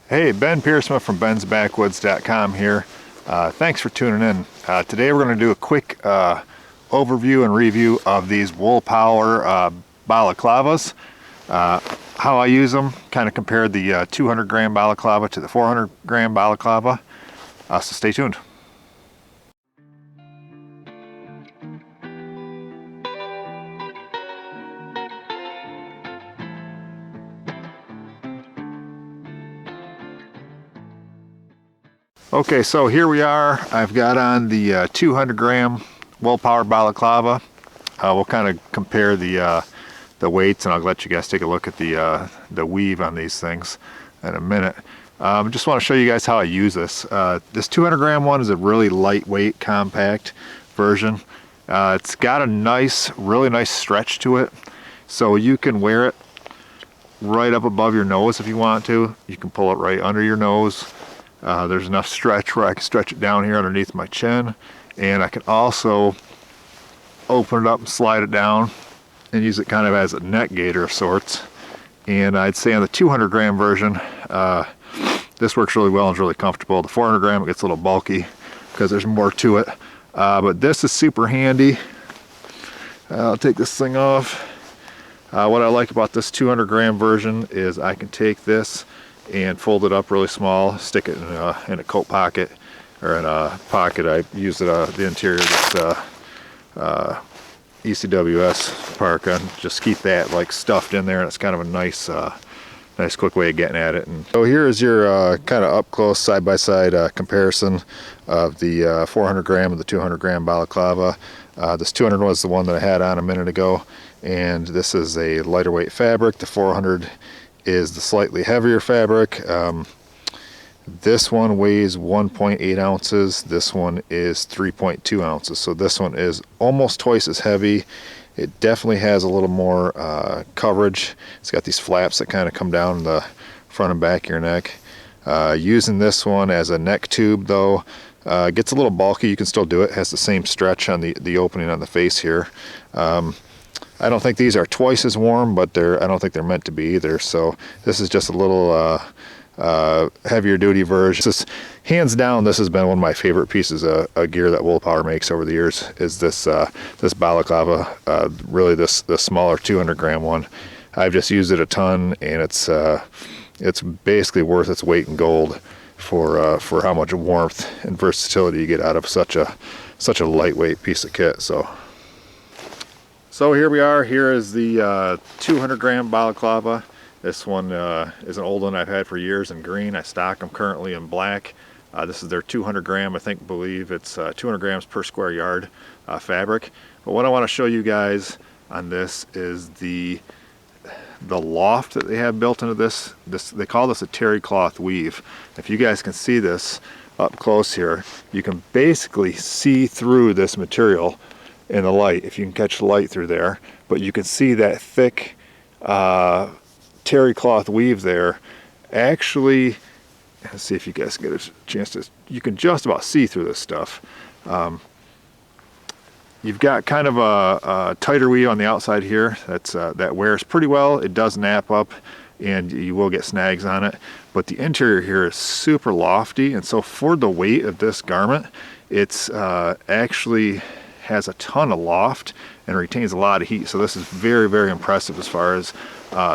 Hey, Ben Pearsma from bensbackwoods.com here. Thanks for tuning in. Today we're going to do a quick overview and review of these Wool Power balaclavas. How I use them, kind of compared the 200 gram balaclava to the 400 gram balaclava. So stay tuned. Okay, so here we are. I've got on the 200 gram Wool Power balaclava. We'll kind of compare the weights, and I'll let you guys take a look at the weave on these things in a minute. Just want to show you guys how I use this. This 200 gram one is a really lightweight, compact version. It's got a really nice stretch to it, so you can wear it right up above your nose if you want to. You can pull it right under your nose. There's enough stretch where I can stretch it down here underneath my chin, and I can also open it up and slide it down and use it kind of as a neck gaiter of sorts. And I'd say on the 200 gram version, this works really well and is really comfortable. The 400 gram, it gets a little bulky because there's more to it, but this is super handy. I'll take this thing off. What I like about this 200 gram version is I can take this and fold it up really small, stick it in a coat pocket or in a pocket. I use the interior of this ECWS parka, just keep that like stuffed in there, and it's kind of a nice quick way of getting at it. And so here is your kind of up close side-by-side comparison of the 400 gram and the 200 gram balaclava. This 200 was the one that I had on a minute ago, and this is a lighter weight fabric. The 400 is the slightly heavier fabric. This one weighs 1.8 ounces. This one is 3.2 ounces. So this one is almost twice as heavy. It definitely has a little more coverage. It's got these flaps that kind of come down the front and back of your neck. Using this one as a neck tube though, gets a little bulky. You can still do it. It has the same stretch on the opening on the face here. I don't think these are twice as warm, but I don't think they're meant to be either. So this is just a little heavier duty version. Hands down, this has been one of my favorite pieces of gear that Wool Power makes over the years, is this balaclava, really the smaller 200 gram one. I've just used it a ton, and it's basically worth its weight in gold for how much warmth and versatility you get out of such a lightweight piece of kit. So here we are. Here is the 200 gram balaclava. This one is an old one I've had for years in green. I stock them currently in black. This is their 200 gram. I believe it's 200 grams per square yard fabric. But what I want to show you guys on this is the loft that they have built into this. They call this a terry cloth weave. If you guys can see this up close here, you can basically see through this material in the light, if you can catch the light through there. But you can see that thick terry cloth weave there. Actually, let's see if you guys get a chance to, you can just about see through this stuff. You've got kind of a tighter weave on the outside here that wears pretty well. It does nap up and you will get snags on it, but the interior here is super lofty, and so for the weight of this garment, it's actually has a ton of loft and retains a lot of heat. So this is very, very impressive as far as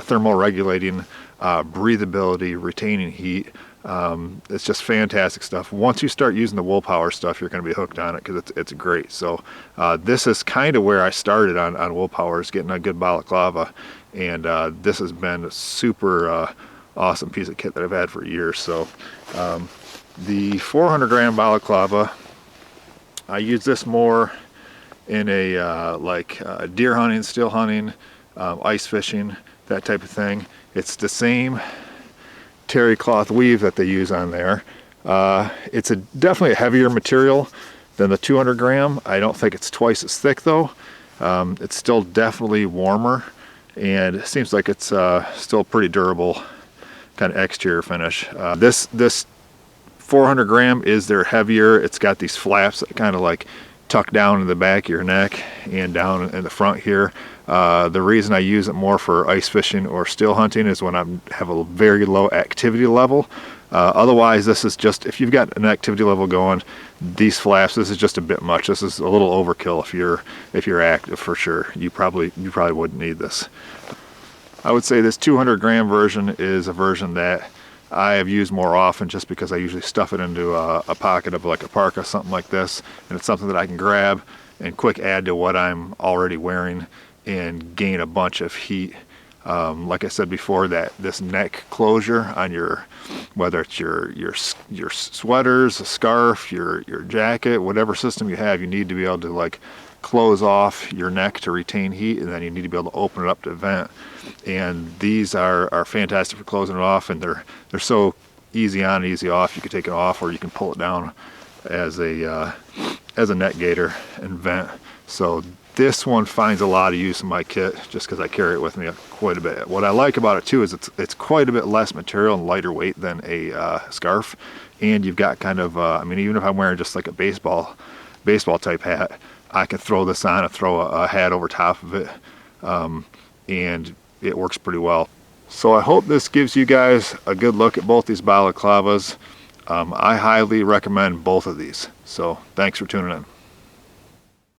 thermal regulating, breathability, retaining heat. It's just fantastic stuff. Once you start using the Wool Power stuff, you're going to be hooked on it because it's great. So this is kind of where I started on Wool Power, is getting a good balaclava, and this has been a super awesome piece of kit that I've had for years. So the 400 gram balaclava, I use this more in a deer hunting, still hunting, ice fishing, that type of thing. It's the same terry cloth weave that they use on there. It's definitely a heavier material than the 200 gram. I don't think it's twice as thick though. It's still definitely warmer, and it seems like it's still pretty durable kind of exterior finish. This 400 gram is their heavier. It's got these flaps that kind of like tuck down in the back of your neck and down in the front here. The reason I use it more for ice fishing or still hunting is when I have a very low activity level. Otherwise, this is just, if you've got an activity level going, these flaps, this is just a bit much. This is a little overkill if you're active, for sure. You probably wouldn't need this. I would say this 200 gram version is a version that I have used more often, just because I usually stuff it into a pocket of like a parka, something like this, and it's something that I can grab and quick add to what I'm already wearing and gain a bunch of heat. Like I said before, that this neck closure on your, whether it's your sweaters, a scarf, your jacket, whatever system you have, you need to be able to like close off your neck to retain heat, and then you need to be able to open it up to vent. And these are fantastic for closing it off, and they're so easy on, easy off. You can take it off, or you can pull it down as a net gaiter and vent. So this one finds a lot of use in my kit, just because I carry it with me quite a bit. What I like about it too is it's quite a bit less material and lighter weight than a scarf, and you've got kind of I mean, even if I'm wearing just like a baseball type hat, I can throw this on and throw a hat over top of it, and it works pretty well. So I hope this gives you guys a good look at both these balaclavas. I highly recommend both of these. So thanks for tuning in.